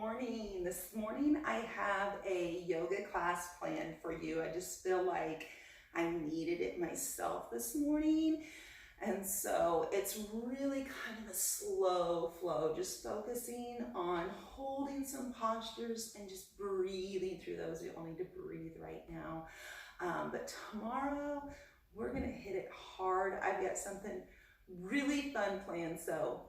morning. This morning I have a yoga class planned for you. I just feel like I needed it myself this morning. And so it's really kind of a slow flow, just focusing on holding some postures and just breathing through those. We all need to breathe right now. But tomorrow we're going to hit it hard. I've got something really fun planned. So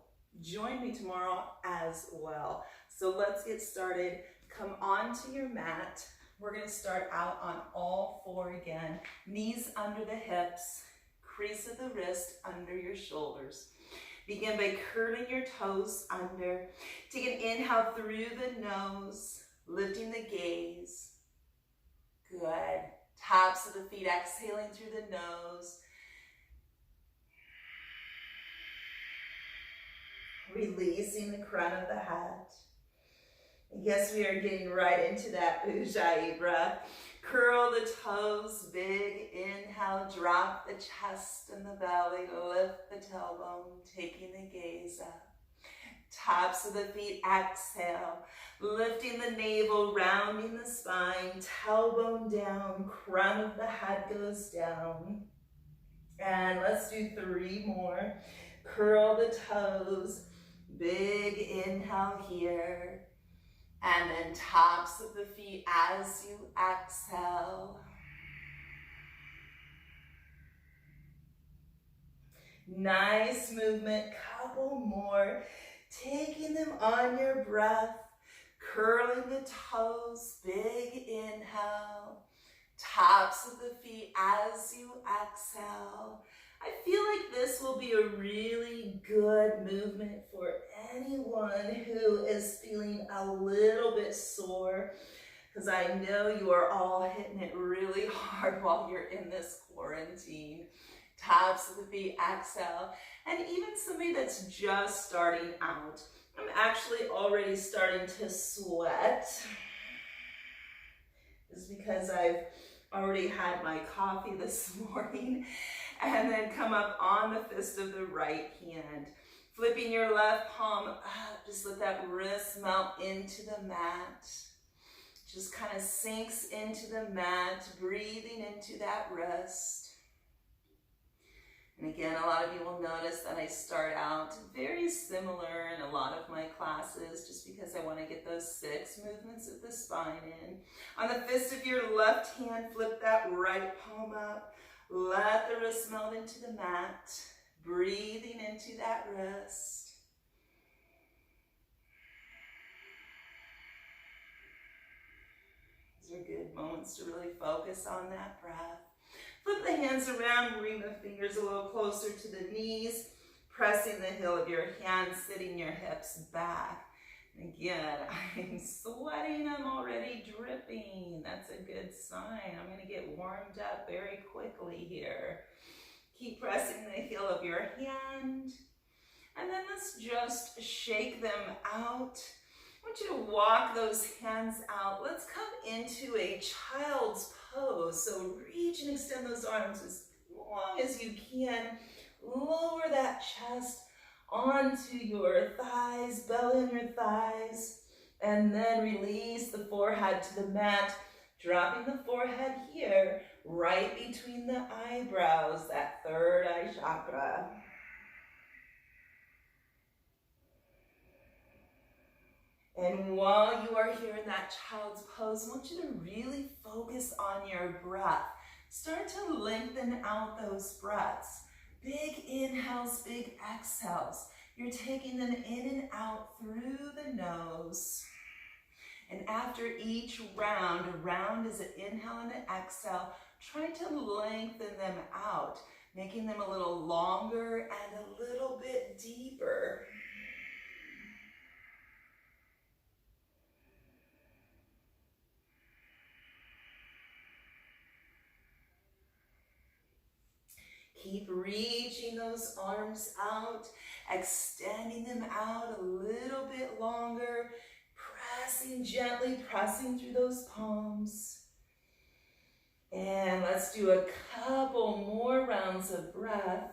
join me tomorrow as well. So let's get started. Come onto your mat. We're going to start out on all four again. Knees under the hips, crease of the wrist under your shoulders. Begin by curling your toes under. Take an inhale through the nose, lifting the gaze. Good. Tops of the feet exhaling through the nose. Releasing the crown of the head. Yes, we are getting right into that Ujjayi breath. Curl the toes, big inhale, drop the chest and the belly, lift the tailbone, taking the gaze up. Tops of the feet, exhale, lifting the navel, rounding the spine, tailbone down, crown of the head goes down. And let's do 3 more. Curl the toes, big inhale here. And then tops of the feet as you exhale. Nice movement, couple more. Taking them on your breath, curling the toes, big inhale. Tops of the feet as you exhale. I feel like this will be a really good movement for anyone who is feeling a little bit sore, because I know you are all hitting it really hard while you're in this quarantine. Tops of the feet, exhale. And even somebody that's just starting out, I'm actually already starting to sweat. It's because I've already had my coffee this morning. And then come up on the fist of the right hand. Flipping your left palm up, just let that wrist melt into the mat. Just kind of sinks into the mat, breathing into that wrist. And again, a lot of you will notice that I start out very similar in a lot of my classes, just because I want to get those 6 movements of the spine in. On the fist of your left hand, flip that right palm up. Let the wrist melt into the mat, breathing into that wrist. These are good moments to really focus on that breath. Flip the hands around, bring the fingers a little closer to the knees, pressing the heel of your hands, sitting your hips back. And again, I'm sweating, I'm already dripping. That's a good sign. I'm gonna get warmed up very quickly here. Keep pressing the heel of your hand. And then let's just shake them out. I want you to walk those hands out. Let's come into a child's pose. So reach and extend those arms as long as you can. Lower that chest onto your thighs, belly on your thighs, and then release the forehead to the mat, dropping the forehead here, right between the eyebrows, that third eye chakra. And while you are here in that child's pose, I want you to really focus on your breath. Start to lengthen out those breaths. Big inhales, big exhales. You're taking them in and out through the nose. And after each round, a round is an inhale and an exhale, try to lengthen them out, making them a little longer and a little bit deeper. Keep reaching those arms out, extending them out a little bit longer, pressing gently, pressing through those palms. And let's do a couple more rounds of breath.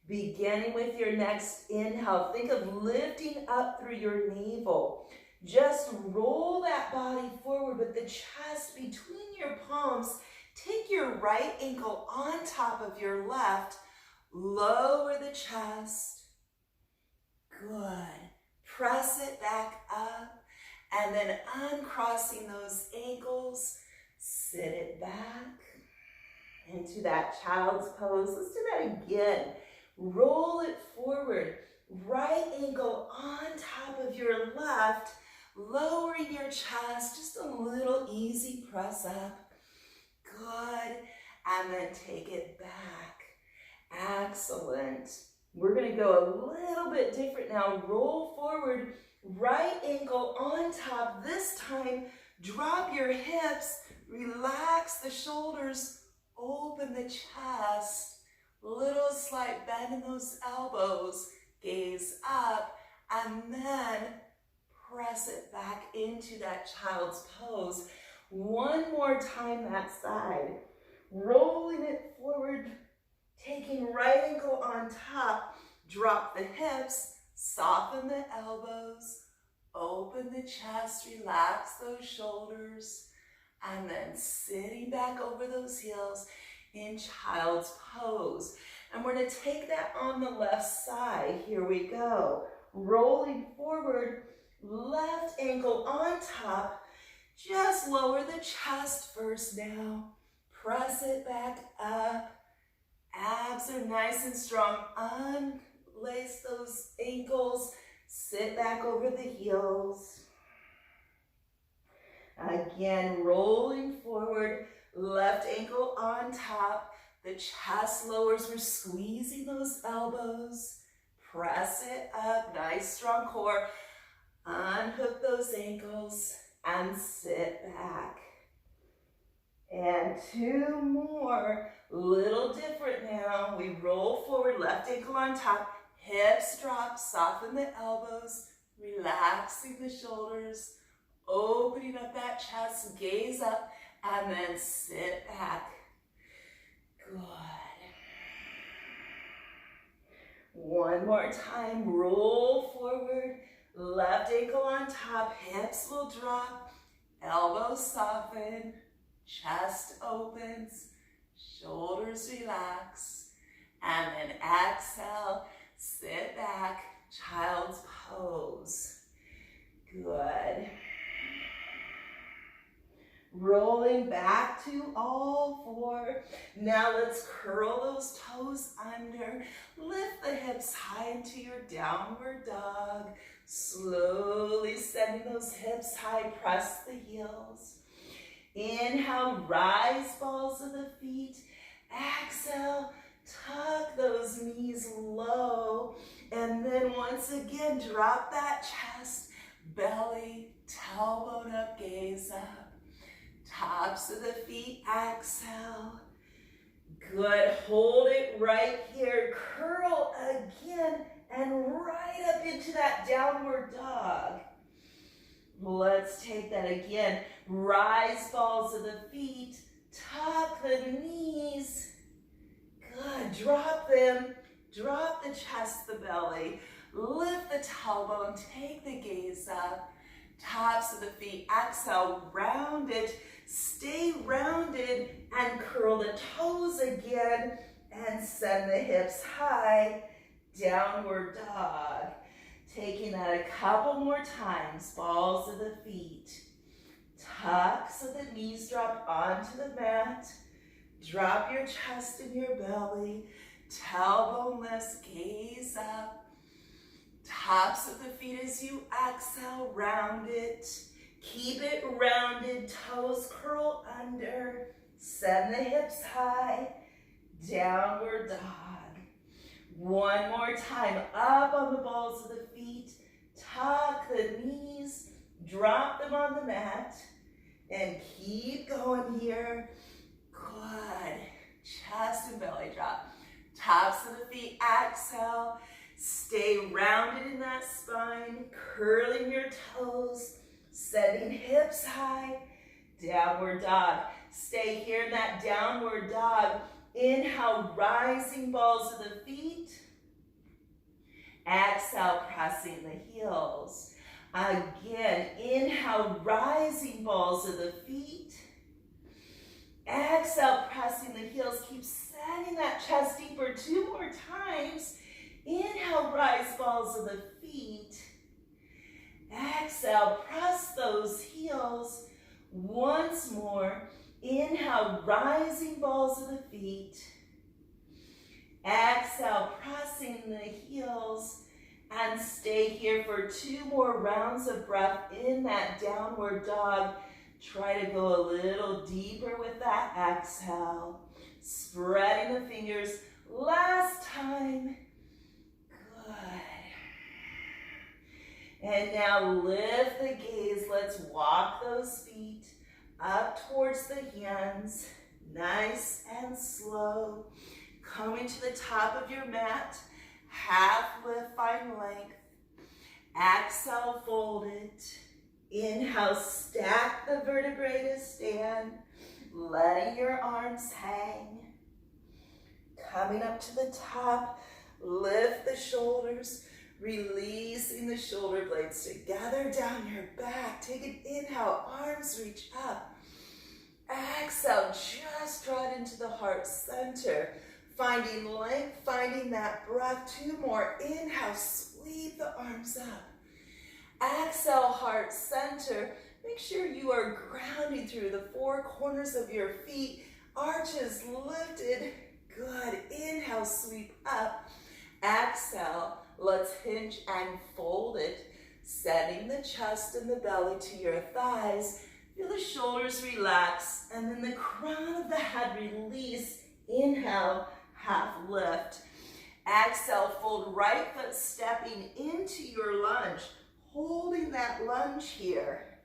Beginning with your next inhale, think of lifting up through your navel. Just roll that body forward with the chest between your palms. Take your right ankle on top of your left. Lower the chest. Good. Press it back up. And then uncrossing those ankles, sit it back into that child's pose. Let's do that again. Roll it forward. Right ankle on top of your left, lowering your chest, just a little easy press up. Good. And then take it back. Excellent. We're going to go a little bit different now. Roll forward, right ankle on top. This time, drop your hips, relax the shoulders, open the chest. Little slight bend in those elbows. Gaze up, and then press it back into that child's pose. One more time that side. Rolling it forward, taking right ankle on top. Drop the hips, soften the elbows, open the chest, relax those shoulders, and then sitting back over those heels in child's pose. And we're going to take that on the left side. Here we go. Rolling forward, left ankle on top. Just lower the chest first now. Press it back up. Abs are nice and strong. Unlace those ankles. Sit back over the heels. Again, rolling forward, left ankle on top. The chest lowers. We're squeezing those elbows. Press it up. Nice strong core. Unhook those ankles and sit back. And two more. Little different now. We roll forward, left ankle on top. Hips drop. Soften the elbows. Relaxing the shoulders. Opening up that chest. Gaze up. And then sit back. Good. One more time. Roll forward. Left ankle on top. Hips will drop. Elbows soften. Chest opens. Shoulders relax. And then exhale. Sit back. Child's pose. Good. Rolling back to all four. Now let's curl those toes under. Lift the hips high into your downward dog. Slowly sending those hips high. Press the heels. Inhale, rise balls of the feet. Exhale, tuck those knees low. And then once again, drop that chest, belly, tailbone up, gaze up. Tops of the feet, exhale. Good, hold it right here. Curl again and right up into that downward dog. Let's take that again. Rise balls of the feet, tuck the knees. Good, drop them. Drop the chest, the belly. Lift the tailbone, take the gaze up. Tops of the feet, exhale, round it. Stay rounded and curl the toes again and send the hips high. Downward dog. Taking that a couple more times. Balls of the feet. Tuck so the knees drop onto the mat. Drop your chest and your belly. Tailbone lifts, gaze up. Tops of the feet as you exhale, round it. Keep it rounded, toes curl under. Send the hips high. Downward dog. One more time, up on the balls of the feet. Tuck the knees, drop them on the mat. And keep going here. Good. Chest and belly drop. Tops of the feet, exhale. Stay rounded in that spine, curling your toes, sending hips high. Downward dog. Stay here in that downward dog. Inhale, rising balls of the feet. Exhale, pressing the heels. Again, inhale, rising balls of the feet. Exhale, pressing the heels. Keep sending that chest deeper. 2 more times. Inhale, rise balls of the feet. Exhale, press those heels. Once more. Inhale, rising balls of the feet. Exhale, pressing the heels. And stay here for 2 more rounds of breath in that downward dog. Try to go a little deeper with that exhale. Spreading the fingers. Last time. Good. And now lift the gaze. Let's walk those feet up towards the hands. Nice and slow. Coming to the top of your mat. Half lift, find length. Exhale, fold it. Inhale, stack the vertebrae to stand. Letting your arms hang. Coming up to the top. Lift the shoulders. Releasing the shoulder blades together down your back. Take an inhale, arms reach up. Exhale, just draw it into the heart center. Finding length, finding that breath. 2 more. Inhale, sweep the arms up. Exhale, heart center. Make sure you are grounding through the 4 corners of your feet. Arches lifted. Good. Inhale, sweep up. Exhale, let's hinge and fold it. Sending the chest and the belly to your thighs. Feel the shoulders relax. And then the crown of the head release. Inhale. Half lift. Exhale, fold right foot stepping into your lunge. Holding that lunge here.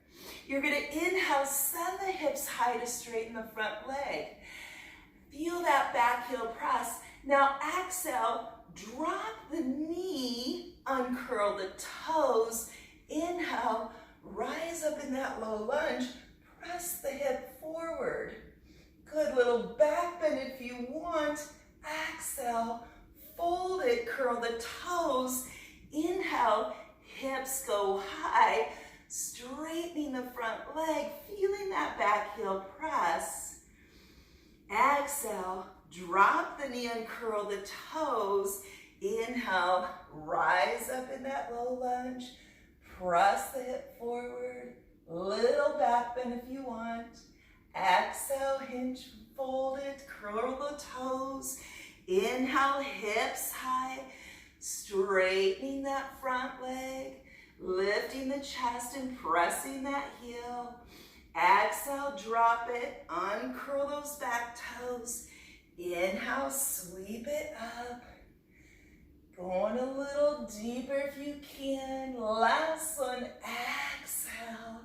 You're going to inhale, send the hips high to straighten the front leg. Feel that back heel press. Now exhale, drop the knee, uncurl the toes. Inhale, rise up in that low lunge. Press the hip forward. Good, little back bend if you want. Exhale, fold it, curl the toes. Inhale, hips go high, straightening the front leg, feeling that back heel press. Exhale, drop the knee and curl the toes. Inhale, rise up in that low lunge. Press the hip forward, little back bend if you want. Exhale, hinge, fold it, curl the toes. Inhale, hips high, straightening that front leg, lifting the chest and pressing that heel. Exhale, drop it, uncurl those back toes. Inhale, sweep it up. Going a little deeper if you can. Last one, exhale,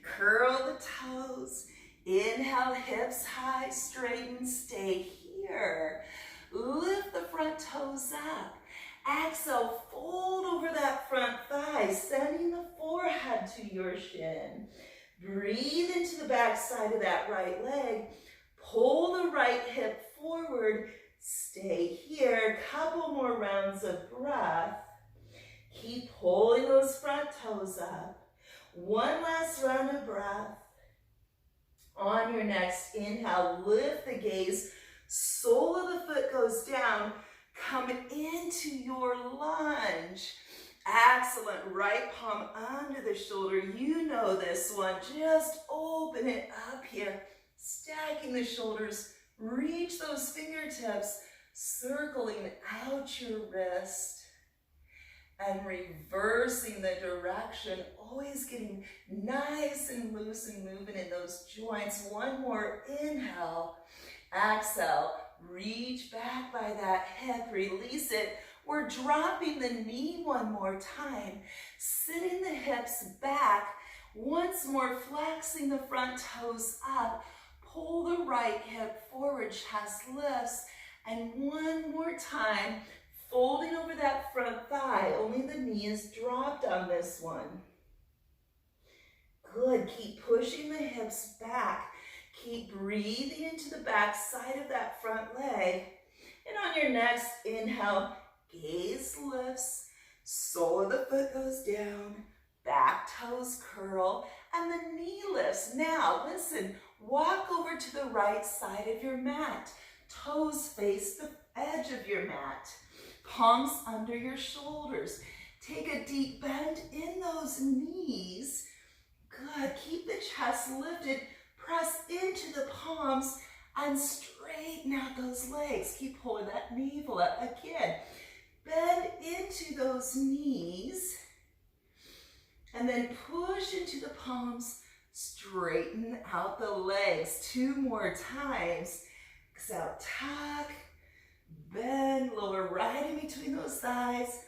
curl the toes. Inhale, hips high, straighten, stay here. Lift the front toes up. Exhale, fold over that front thigh, sending the forehead to your shin. Breathe into the back side of that right leg. Pull the right hip forward. Stay here. Couple more rounds of breath. Keep pulling those front toes up. One last round of breath. On your next inhale, lift the gaze. Sole of the foot goes down. Come into your lunge. Excellent. Right palm under the shoulder. You know this one. Just open it up here. Stacking the shoulders. Reach those fingertips. Circling out your wrist. And reversing the direction. Always getting nice and loose and moving in those joints. One more inhale. Exhale, reach back by that hip, release it. We're dropping the knee one more time. Sitting the hips back. Once more, flexing the front toes up. Pull the right hip forward, chest lifts. And one more time, folding over that front thigh. Only the knee is dropped on this one. Good, keep pushing the hips back. Keep breathing into the back side of that front leg. And on your next inhale, gaze lifts. Sole of the foot goes down, back toes curl, and the knee lifts. Now, listen, walk over to the right side of your mat. Toes face the edge of your mat. Palms under your shoulders. Take a deep bend in those knees. Good. Keep the chest lifted. Press into the palms and straighten out those legs. Keep pulling that navel up again. Bend into those knees. And then push into the palms. Straighten out the legs. 2 more times. Exhale, tuck. Bend, lower right in between those thighs.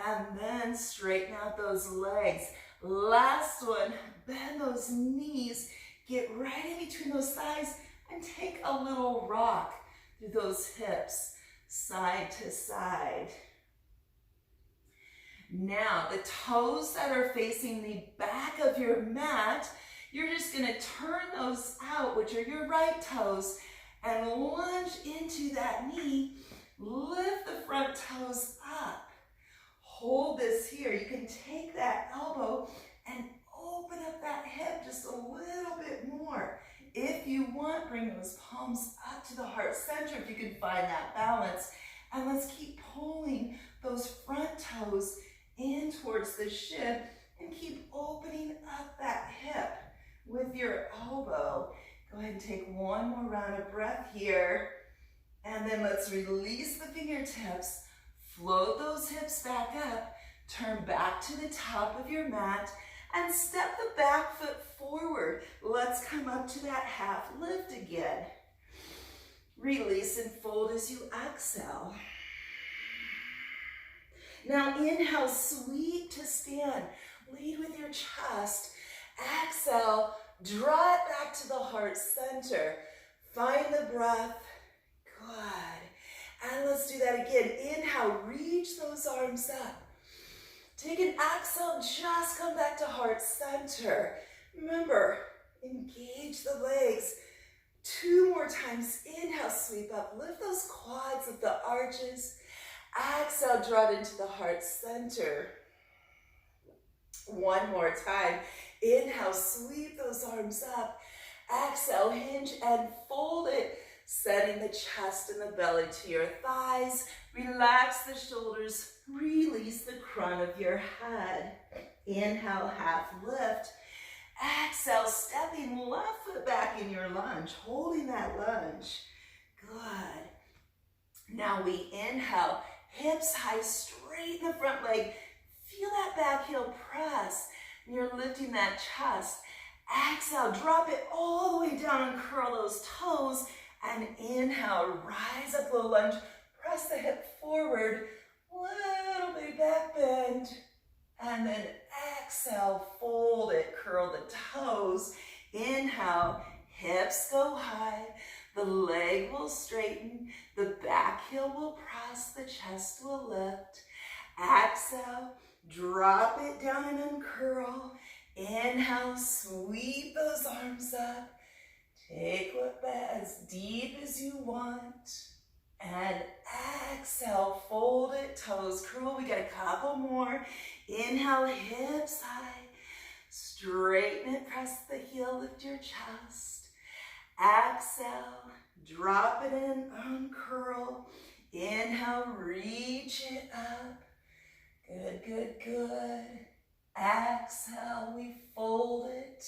And then straighten out those legs. Last one, bend those knees. Get right in between those thighs and take a little rock through those hips, side to side. Now, the toes that are facing the back of your mat, you're just going to turn those out, which are your right toes, and lunge into that knee. Lift the front toes up. Hold this here. You can take that elbow and open up that hip just a little bit more. If you want, bring those palms up to the heart center if you can find that balance. And let's keep pulling those front toes in towards the shin and keep opening up that hip with your elbow. Go ahead and take one more round of breath here. And then let's release the fingertips. Float those hips back up. Turn back to the top of your mat and step the back foot forward. Let's come up to that half lift again. Release and fold as you exhale. Now inhale, sweep to stand. Lead with your chest. Exhale, draw it back to the heart center. Find the breath. Good. And let's do that again. Inhale, reach those arms up. Take an exhale, just come back to heart center. Remember, engage the legs. 2 more times. Inhale, sweep up. Lift those quads of the arches. Exhale, draw it into the heart center. 1 more time. Inhale, sweep those arms up. Exhale, hinge and fold it. Setting the chest and the belly to your thighs. Relax the shoulders. Release the crown of your head. Inhale, half lift. Exhale, stepping left foot back in your lunge. Holding that lunge. Good. Now we inhale. Hips high, straighten the front leg. Feel that back heel press. And you're lifting that chest. Exhale, drop it all the way down and curl those toes. And inhale, rise up the lunge, press the hip forward, little bit back bend, and then exhale, fold it, curl the toes. Inhale, hips go high, the leg will straighten, the back heel will press, the chest will lift. Exhale, drop it down and uncurl. Inhale, sweep those arms up. Take it as deep as you want. And exhale, fold it, toes curl. We got a couple more. Inhale, hips high. Straighten it, press the heel, lift your chest. Exhale, drop it in, uncurl. Inhale, reach it up. Good, good, good. Exhale, we fold it.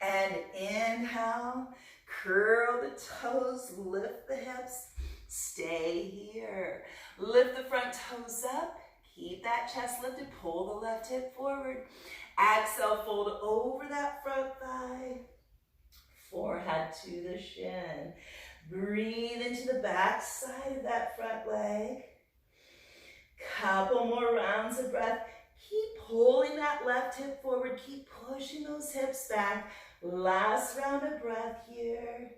And inhale, curl the toes, lift the hips, stay here. Lift the front toes up, keep that chest lifted, pull the left hip forward. Exhale, fold over that front thigh, forehead to the shin. Breathe into the back side of that front leg. Couple more rounds of breath. Keep pulling that left hip forward, keep pushing those hips back. Last round of breath here.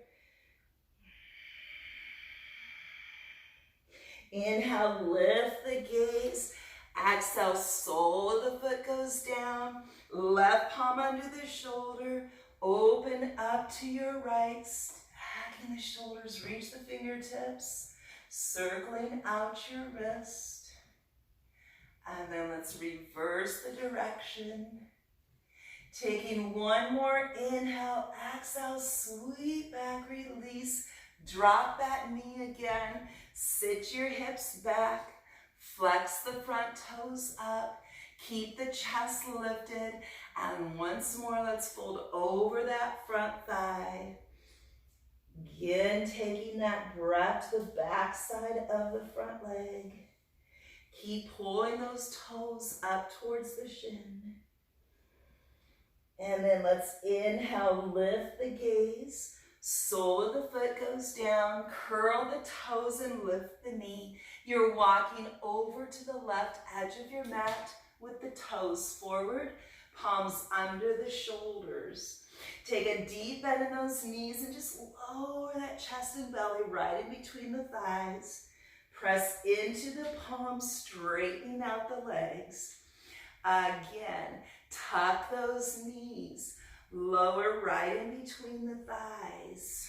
Inhale, lift the gaze. Exhale, sole of the foot goes down. Left palm under the shoulder. Open up to your right. Stacking the shoulders, reach the fingertips. Circling out your wrist. And then let's reverse the direction. Taking one more inhale, exhale, sweep back, release. Drop that knee again. Sit your hips back. Flex the front toes up. Keep the chest lifted. And once more, let's fold over that front thigh. Again, taking that breath to the back side of the front leg. Keep pulling those toes up towards the shin. And then let's inhale, lift the gaze. Sole of the foot goes down. Curl the toes and lift the knee. You're walking over to the left edge of your mat with the toes forward, palms under the shoulders. Take a deep bend in those knees and just lower that chest and belly right in between the thighs. Press into the palms, straightening out the legs. Again, tuck those knees. Lower right in between the thighs.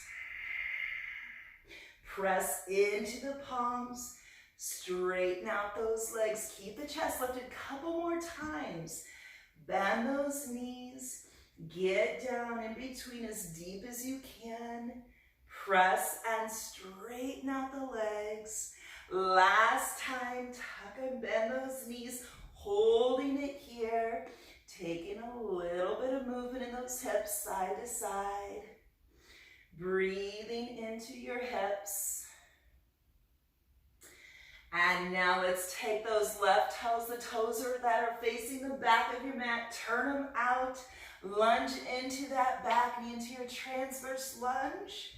Press into the palms. Straighten out those legs. Keep the chest lifted a couple more times. Bend those knees. Get down in between as deep as you can. Press and straighten out the legs. Last time, tuck and bend those knees, holding it here. Taking a little bit of movement in those hips side to side. Breathing into your hips. And now let's take those left toes, the toes that are facing the back of your mat, turn them out. Lunge into that back knee, into your transverse lunge.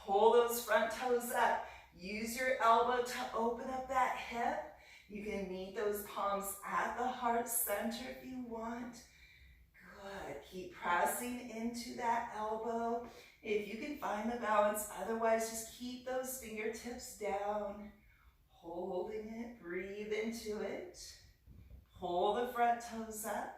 Pull those front toes up. Use your elbow to open up that hip. You can meet those palms at the heart center if you want. Good. Keep pressing into that elbow. If you can find the balance, otherwise just keep those fingertips down. Holding it, breathe into it. Pull the front toes up.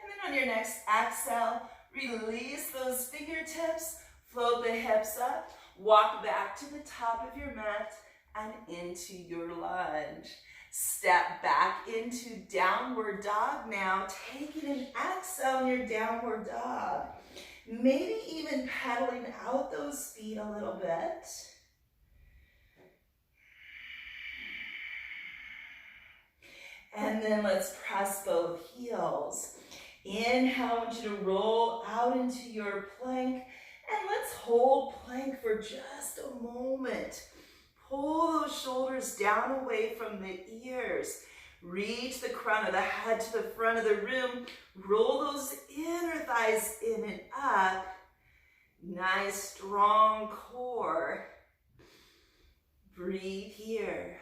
And then on your next exhale, release those fingertips, float the hips up, walk back to the top of your mat and into your lunge. Step back into downward dog now, taking an exhale in your downward dog. Maybe even pedaling out those feet a little bit. And then let's press both heels. Inhale, I want you to roll out into your plank. And let's hold plank for just a moment. Pull those shoulders down away from the ears. Reach the crown of the head to the front of the room. Roll those inner thighs in and up. Nice, strong core. Breathe here.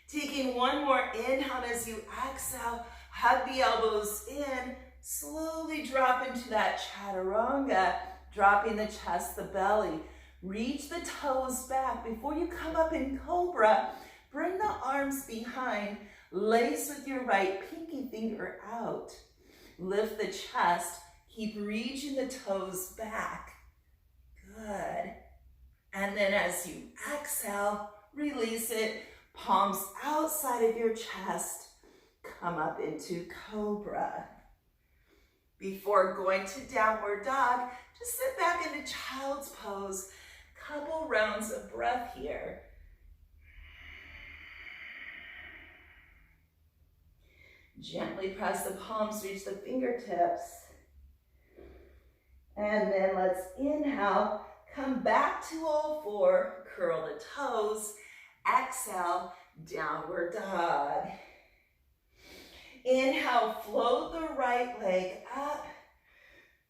Taking one more inhale as you exhale, hug the elbows in, slowly drop into that chaturanga, dropping the chest, the belly. Reach the toes back. Before you come up in cobra, bring the arms behind, lace with your right pinky finger out. Lift the chest, keep reaching the toes back. Good. And then as you exhale, release it. Palms outside of your chest, come up into cobra. Before going to downward dog, just sit back into child's pose. Couple rounds of breath here. Gently press the palms, reach the fingertips. And then let's inhale, come back to all four, curl the toes. Exhale, downward dog. Inhale, float the right leg up.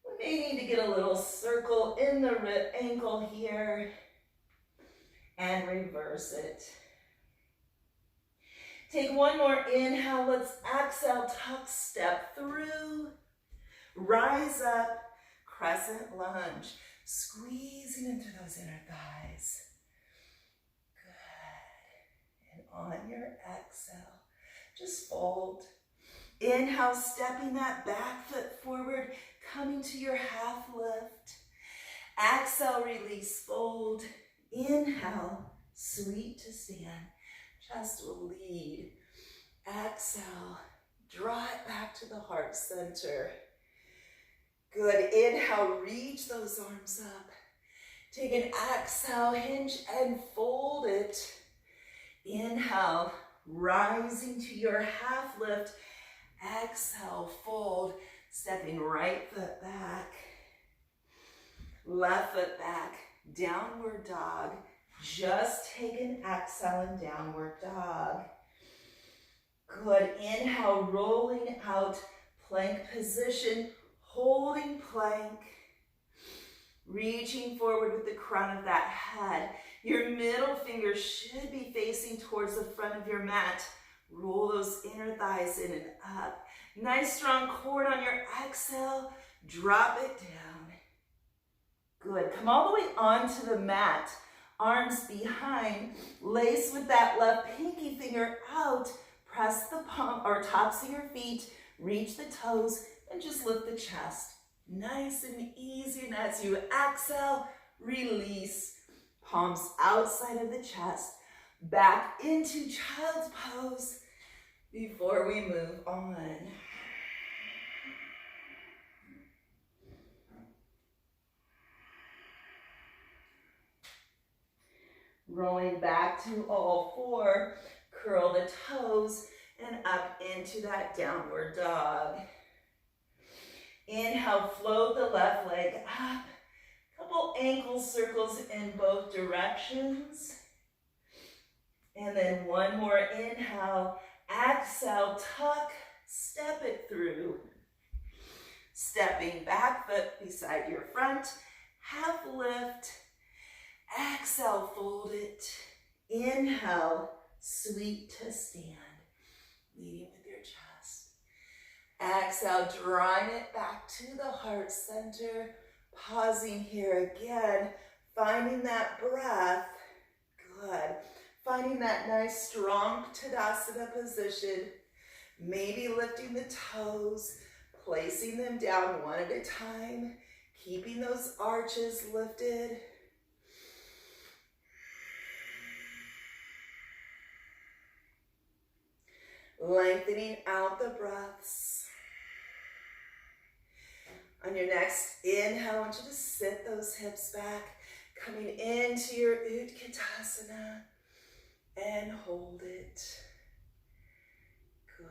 We may need to get a little circle in the ankle here. And reverse it. Take one more inhale. Let's exhale, tuck, step through. Rise up, crescent lunge. Squeezing into those inner thighs. On your exhale, just fold. Inhale, stepping that back foot forward, coming to your half lift. Exhale, release, fold. Inhale, sweet to stand. chest will lead. Exhale, draw it back to the heart center. Good, inhale, reach those arms up. Take an exhale, hinge and fold it. Inhale, rising to your half lift. Exhale, fold, stepping right foot back. Left foot back, downward dog. Just take an exhale and downward dog. Good, inhale, rolling out, plank position, holding plank. Reaching forward with the crown of that head. Your middle finger should be facing towards the front of your mat. Roll those inner thighs in and up. Nice strong core on your exhale. Drop it down. Good. Come all the way onto the mat. Arms behind. Lace with that left pinky finger out. Press the palm or tops of your feet. Reach the toes and just lift the chest. Nice and easy. And as you exhale, release. Palms outside of the chest. Back into child's pose before we move on. Rolling back to all four. Curl the toes and up into that downward dog. Inhale, float the left leg up. Couple ankle circles in both directions. And then one more inhale. Exhale, tuck, step it through. Stepping back foot beside your front. Half lift. Exhale, fold it. Inhale, sweep to stand. Leading with your chest. Exhale, drawing it back to the heart center. Pausing here again. Finding that breath. Good. Finding that nice strong Tadasana position. Maybe lifting the toes. Placing them down one at a time. Keeping those arches lifted. Lengthening out the breaths. On your next inhale, I want you to sit those hips back, coming into your Utkatasana, and hold it. Good.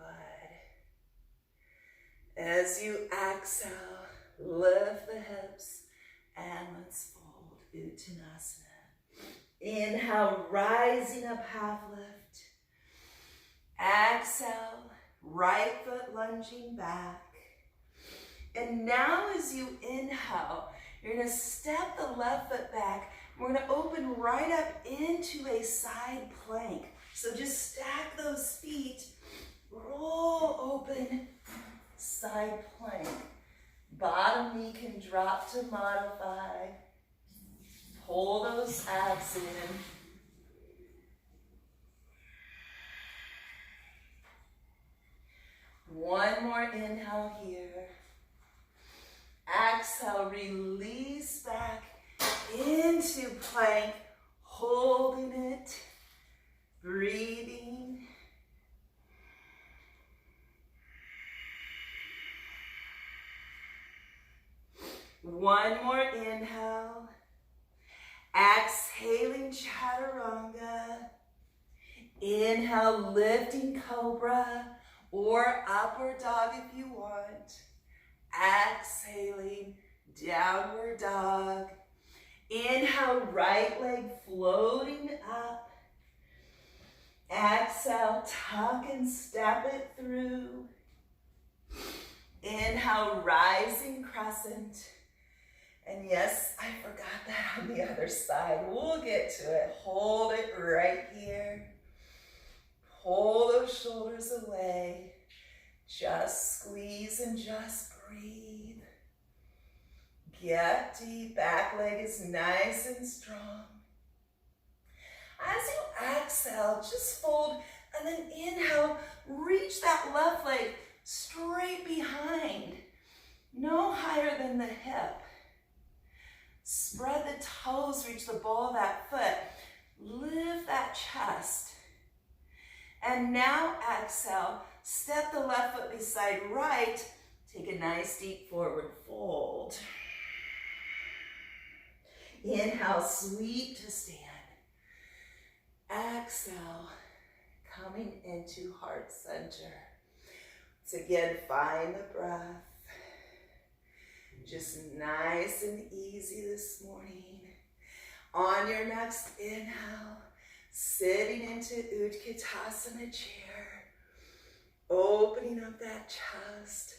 As you exhale, lift the hips, and let's fold Uttanasana. Inhale, rising up, half lift. Exhale, right foot lunging back. And now as you inhale, you're going to step the left foot back. We're going to open right up into a side plank. So just stack those feet, roll open, side plank. Bottom knee can drop to modify. Pull those abs in. One more inhale here. Exhale, release back into plank, holding it, breathing. One more inhale. Exhaling, chaturanga. Inhale, lifting cobra or upward dog if you want. Exhaling, downward dog. Inhale, right leg floating up. Exhale, tuck and step it through. Inhale, rising crescent. And yes, I forgot that on the other side. We'll get to it. Hold it right here. Pull those shoulders away. Just squeeze and just breathe. Get deep. Back leg is nice and strong. As you exhale, just fold and then inhale. Reach that left leg straight behind. No higher than the hip. Spread the toes, reach the ball of that foot. Lift that chest. And now exhale, step the left foot beside right. Take a nice deep forward fold. Inhale, sweep to stand. Exhale, coming into heart center. So again, find the breath. Just nice and easy this morning. On your next inhale, sitting into Utkatasana chair, opening up that chest,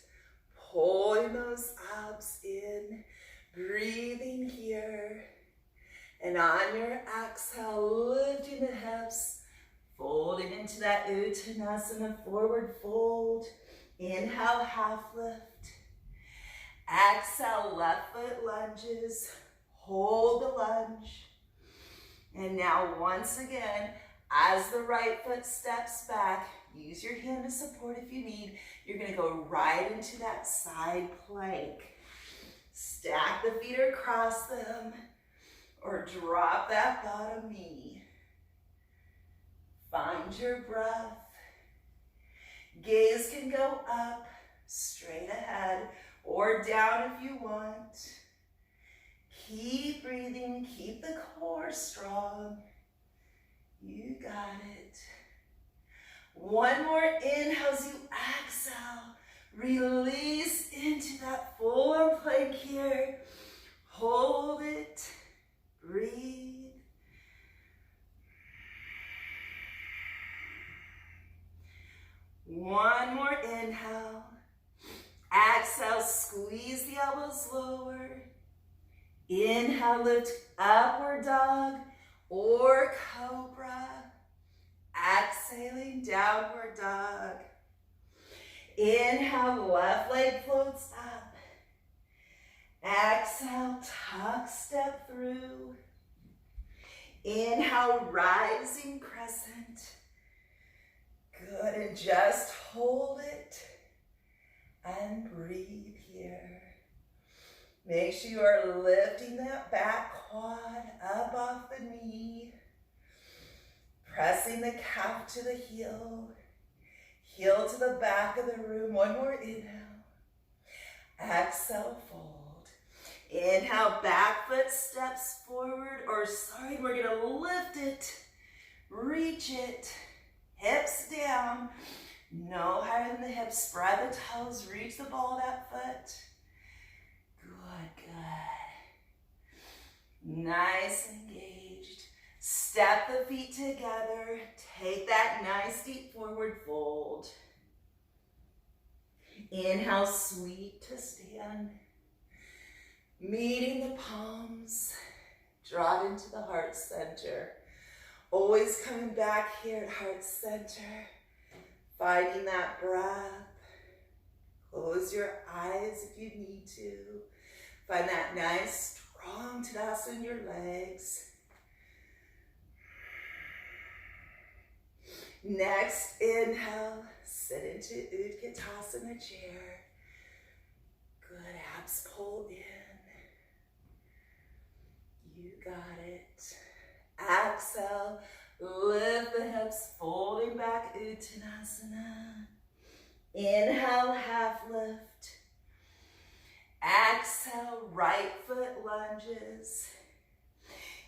pulling those abs in, breathing here. And on your exhale, lifting the hips, folding into that Uttanasana forward fold. Inhale, half lift. Exhale, left foot lunges. Hold the lunge. And now once again, as the right foot steps back, use your hand to support if you need. You're going to go right into that side plank. Stack the feet or cross them, or drop that bottom knee. Find your breath. Gaze can go up, straight ahead, or down if you want. Keep breathing, keep the core strong. You got it. One more inhale as you exhale. Release into that full arm plank here. Hold it. Breathe. One more inhale. Exhale, squeeze the elbows lower. Inhale, lift upward dog or cobra. Exhaling, downward dog. Inhale, left leg floats up. Exhale, tuck, step through. Inhale, rising crescent. Good, and just hold it and breathe here. Make sure you are lifting that back quad up off the knee. Pressing the calf to the heel. Heel to the back of the room. One more inhale. Exhale, fold. Inhale, back foot steps forward, we're gonna lift it, reach it, hips down, no higher than the hips, spread the toes, reach the ball of that foot. Good, good. Nice and engaged. Step the feet together, take that nice deep forward fold. Inhale, sweep to stand. Meeting the palms, draw it into the heart center. Always coming back here at heart center, finding that breath. Close your eyes if you need to. Find that nice, strong Tadasana in your legs. Next, inhale, sit into Utkatasana chair. Good, abs pull in. You got it. Exhale, lift the hips, folding back, Uttanasana. Inhale, half lift. Exhale, right foot lunges.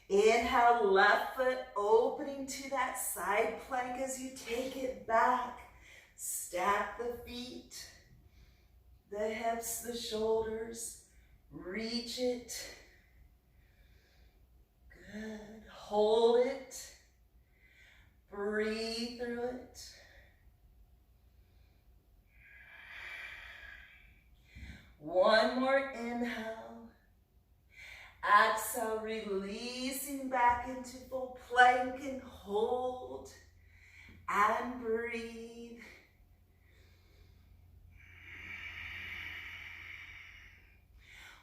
Inhale, left foot opening to that side plank as you take it back. Stack the feet, the hips, the shoulders. Reach it. Good. Hold it. Breathe through it. One more inhale. Exhale, releasing back into full plank and hold and breathe.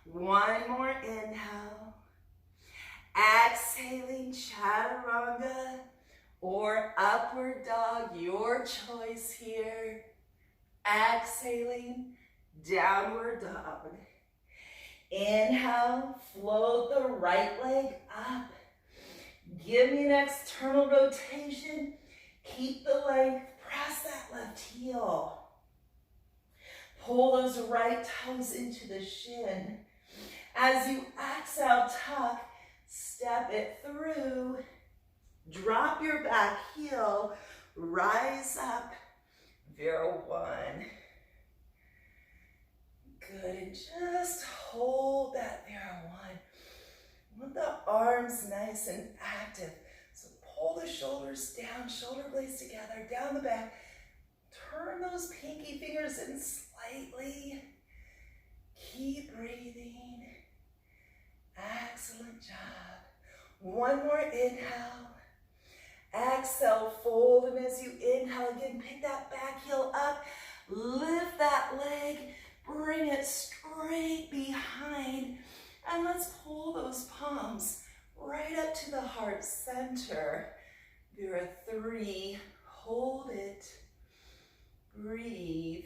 One more inhale. Exhaling, chaturanga or upward dog, your choice here. Exhaling, downward dog. Inhale, float the right leg up. Give me an external rotation. Keep the length, press that left heel. Pull those right toes into the shin. As you exhale, tuck, step it through. Drop your back heel, rise up, Vera 1. Good, and just hold that Vera 1. Want the arms nice and active. So pull the shoulders down, shoulder blades together, down the back. Turn those pinky fingers in slightly. Keep breathing. Excellent job. One more inhale. Exhale, fold, and as you inhale again, pick that back heel up. Lift that leg, bring it straight behind. And let's pull those palms right up to the heart center. Vera 3, hold it, breathe.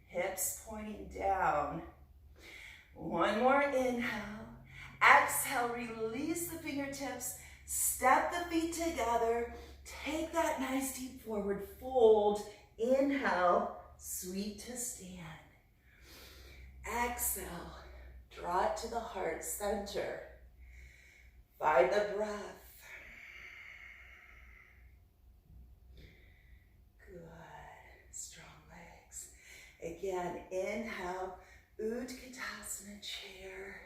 Hips pointing down. One more inhale. Exhale, release the fingertips, step the feet together, take that nice deep forward fold. Inhale, sweep to stand. Exhale, draw it to the heart center. Find the breath. Good, strong legs. Again, inhale, Utkatasana chair.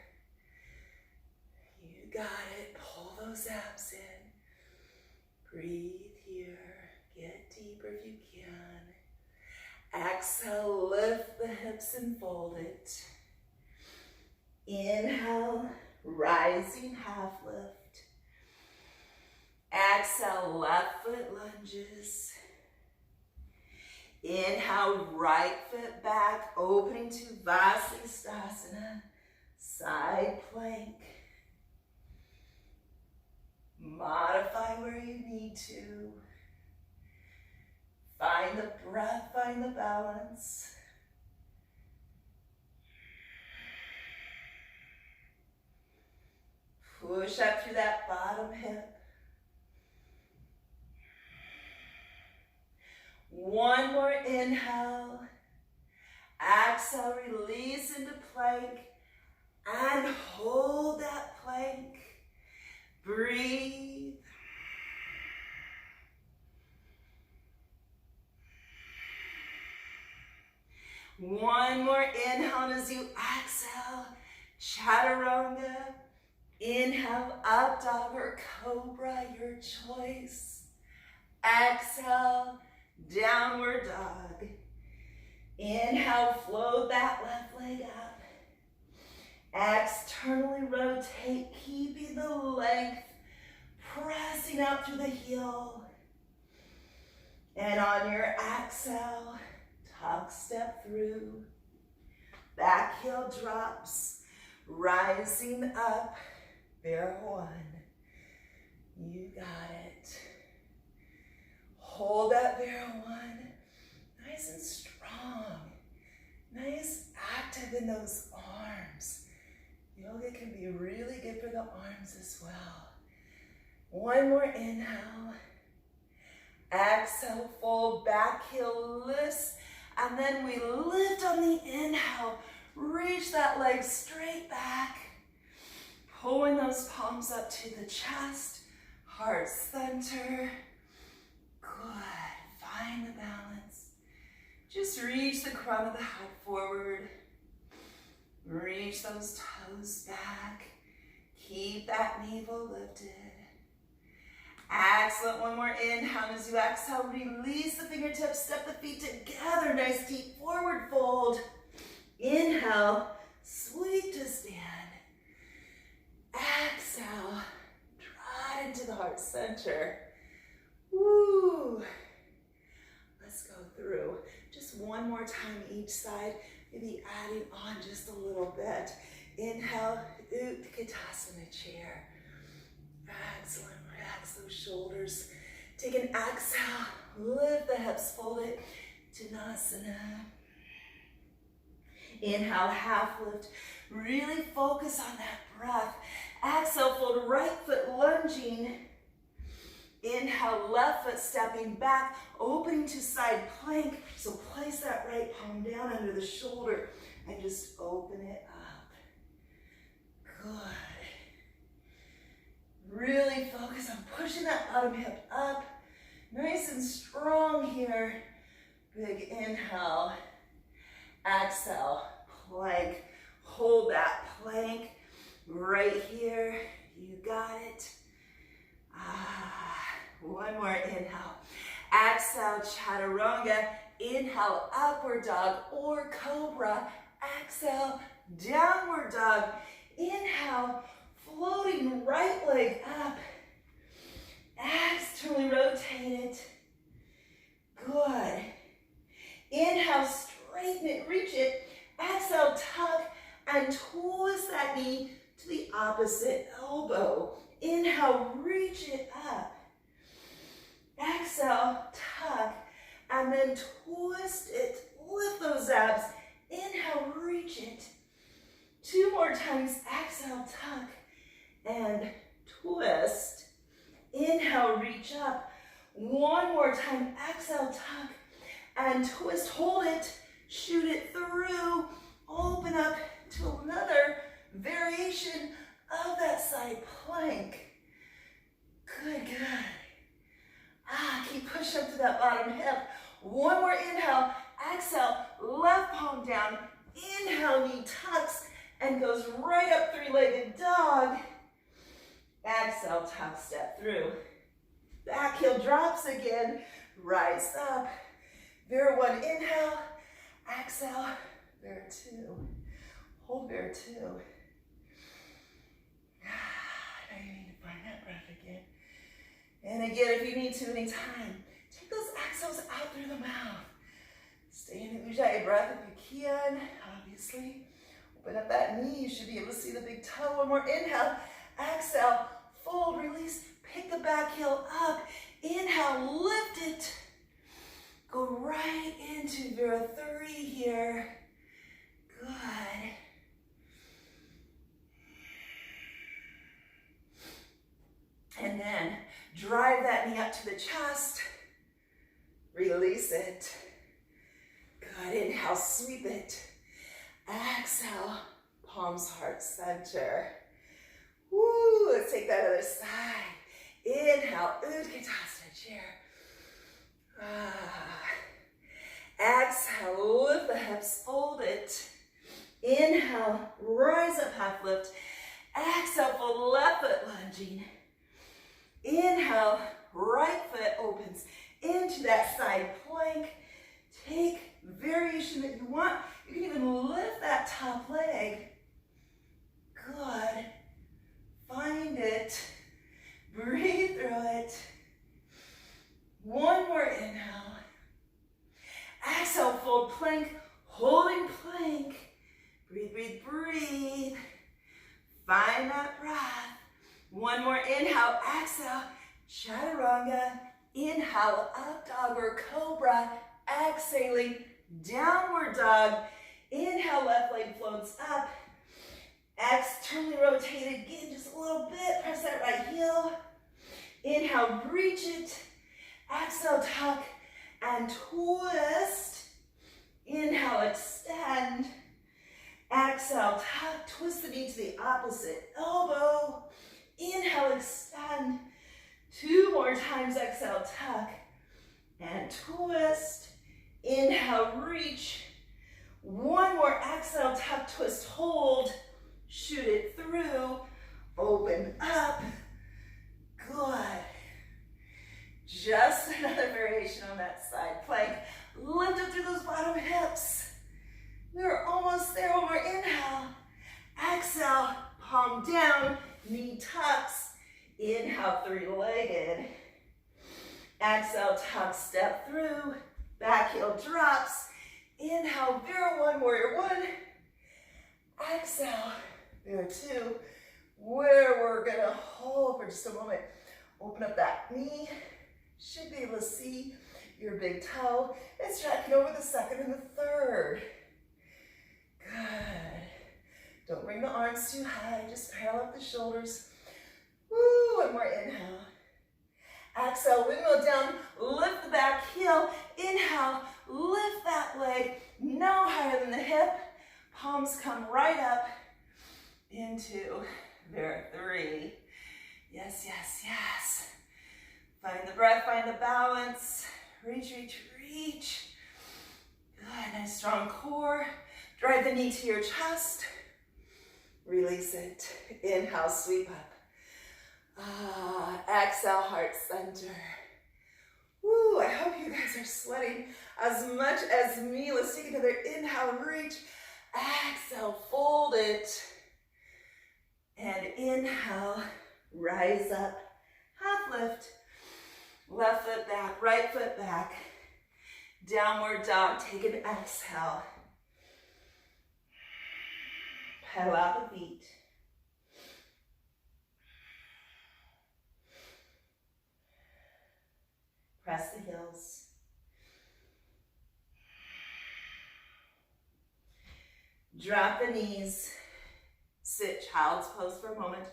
You got it, pull those abs in. Breathe here, get deeper if you can. Exhale, lift the hips and fold it. Inhale, rising half lift. Exhale, left foot lunges. Inhale, right foot back, opening to Vasisthasana, side plank. Modify where you need to. Find the breath, find the balance. Push up through that bottom hip. One more inhale. Exhale, release into plank. And hold that plank. Breathe. One more inhale, and as you exhale, chaturanga. Inhale, up dog or cobra, your choice. Exhale, downward dog. Inhale, float that left leg up. Externally rotate, keeping the length, pressing out through the heel. And on your exhale, tuck step through. Back heel drops, rising up. Vera 1. You got it. Hold that Vera 1. Nice and strong. Nice active in those arms. Yoga can be really good for the arms as well. One more inhale. Exhale, fold, back heel lifts. And then we lift on the inhale. Reach that leg straight back. Pulling those palms up to the chest, heart center. Good, find the balance. Just reach the crown of the head forward. Reach those toes back. Keep that navel lifted. Excellent, one more inhale. As you exhale, release the fingertips, step the feet together. Nice deep forward fold. Inhale, sweep to stand. Exhale, draw it into the heart center. Woo. Let's go through just one more time each side, maybe adding on just a little bit. Inhale, Utkatasana chair. Excellent, relax those shoulders. Take an exhale, lift the hips, fold it, Janasana. Inhale, half lift. Really focus on that breath. Exhale, fold right foot lunging. Inhale, left foot stepping back, opening to side plank. So place that right palm down under the shoulder and just open it up. Good. Really focus on pushing that bottom hip up. Nice and strong here. Big inhale. Exhale, plank. Hold that plank right here. You got it. One more inhale. Exhale, chaturanga. Inhale, upward dog or cobra. Exhale, downward dog. Inhale, floating right leg up. Externally rotate it. Good. Inhale, straighten it, reach it. Exhale, tuck and twist that knee to the opposite elbow. Inhale, reach it up. Exhale, tuck, and then twist it. Lift those abs. Inhale, reach it. 2 more times. Exhale, tuck, and twist. Inhale, reach up. 1 more time. Exhale, tuck, and twist. Hold it. Shoot it through. Open up to another variation of that side plank. Good, good. Keep pushing up to that bottom hip. 1 more inhale. Exhale, left palm down. Inhale, knee tucks and goes right up, 3-legged dog. Exhale, tuck, step through. Back heel drops again. Rise up. Bear 1, inhale. Exhale, bear 2. Hold bear 2. Now you need to find that breath again. And again, if you need to, anytime, take those exhales out through the mouth. Stay in the Ujjayi breath if you can, obviously. Open up that knee. You should be able to see the big toe. 1 more inhale. Exhale, fold, release. Pick the back heel up. Inhale, lift it. Go right into Vera 3 here. Good. And then drive that knee up to the chest. Release it. Good. Inhale, sweep it. Exhale, palms heart center. Woo, let's take that other side. Inhale, Utkatasana chair. Exhale, lift the hips, fold it. Inhale, rise up, half lift. Exhale, fold left foot lunging. Inhale, right foot opens into that side plank. Take variation that you want. You can even lift that top leg. Good. Find it. Breathe through it. 1 more inhale. Exhale, fold plank, holding plank. Breathe, breathe, breathe. Find that breath. 1 more inhale, exhale, chaturanga. Inhale, up dog or cobra. Exhaling, downward dog. Inhale, left leg floats up. Externally rotate again, just a little bit. Press that right heel. Inhale, reach it. Exhale, tuck and twist. Inhale, extend. Exhale, tuck, twist the knee to the opposite elbow. Inhale, extend. 2 more times, exhale, tuck and twist. Inhale, reach. 1 more, exhale, tuck, twist, hold. Shoot it through. Open up. Good. Just another variation on that side plank. Lift up through those bottom hips. We're almost there. 1 more inhale. Exhale, palm down, knee tucks. Inhale, 3-legged. Exhale, tuck, step through. Back heel drops. Inhale, Vera 1, warrior 1. Exhale, Vera 2. Where we're gonna hold for just a moment. Open up that knee. Should be able to see your big toe. It's tracking over the second and the third. Good. Don't bring the arms too high. Just parallel up the shoulders. Woo, 1 more inhale. Exhale, windmill down, lift the back heel. Inhale, lift that leg no higher than the hip. Palms come right up into their 3. Yes, yes, yes. Find the breath, find the balance. Reach, reach, reach. Good, nice strong core. Drive the knee to your chest. Release it. Inhale, sweep up. Exhale, heart center. Woo, I hope you guys are sweating as much as me. Let's take another inhale, reach. Exhale, fold it. And inhale, rise up, half lift. Left foot back, right foot back. Downward dog, take an exhale. Pedal out the feet. Press the heels. Drop the knees. Sit child's pose for a moment.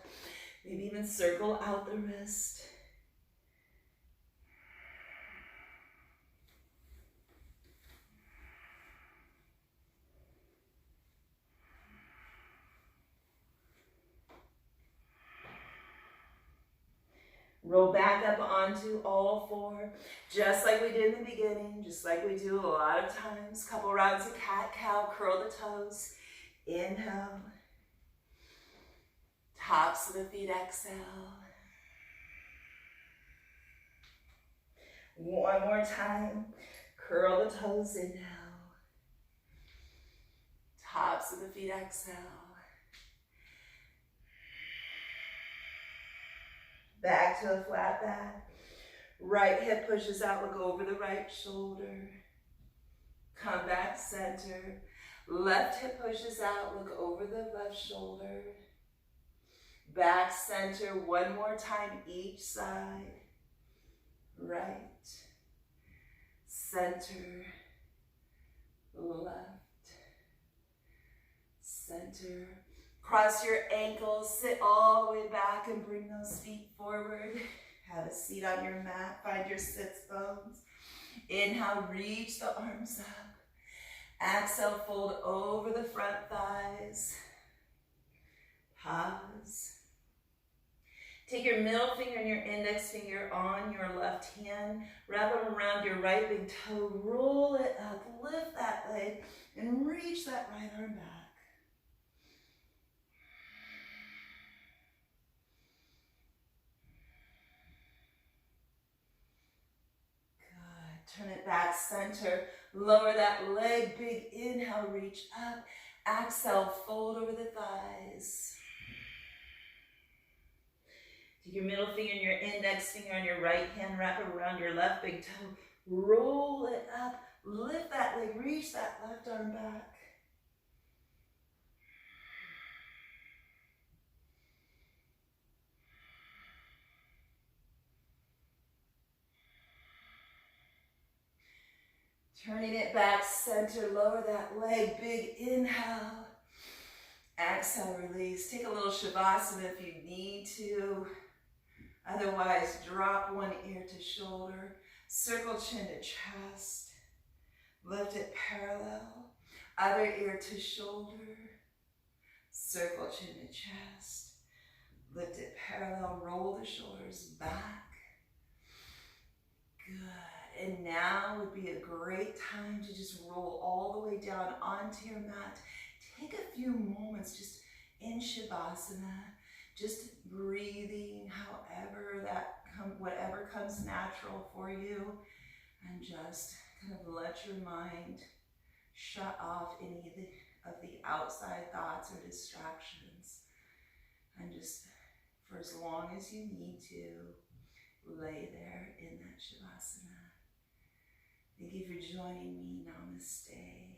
Maybe even circle out the wrist. Roll back up onto all 4, just like we did in the beginning, just like we do a lot of times. Couple rounds of cat-cow, curl the toes. Inhale. Tops of the feet, exhale. One more time. Curl the toes, inhale. Tops of the feet, exhale. Back to a flat back. Right hip pushes out, look over the right shoulder. Come back center. Left hip pushes out, look over the left shoulder. Back center, one more time each side. Right, center, left, center. Cross your ankles, sit all the way back and bring those feet forward. Have a seat on your mat, find your sits bones. Inhale, reach the arms up. Exhale, fold over the front thighs. Pause. Take your middle finger and your index finger on your left hand. Wrap them around your right big toe. Roll it up, lift that leg, and reach that right arm back. Turn it back center, lower that leg, big inhale, reach up. Exhale, fold over the thighs. Take your middle finger and your index finger on your right hand, wrap it around your left big toe. Roll it up, lift that leg, reach that left arm back. Turning it back center, lower that leg, big inhale. Exhale, release. Take a little Shavasana if you need to. Otherwise, drop one ear to shoulder. Circle chin to chest. Lift it parallel. Other ear to shoulder. Circle chin to chest. Lift it parallel. Roll the shoulders back. Good. And now would be a great time to just roll all the way down onto your mat. Take a few moments just in Shavasana, just breathing whatever comes natural for you, and just kind of let your mind shut off any of the outside thoughts or distractions. And just for as long as you need to, lay there in that Shavasana. Thank you for joining me. Namaste.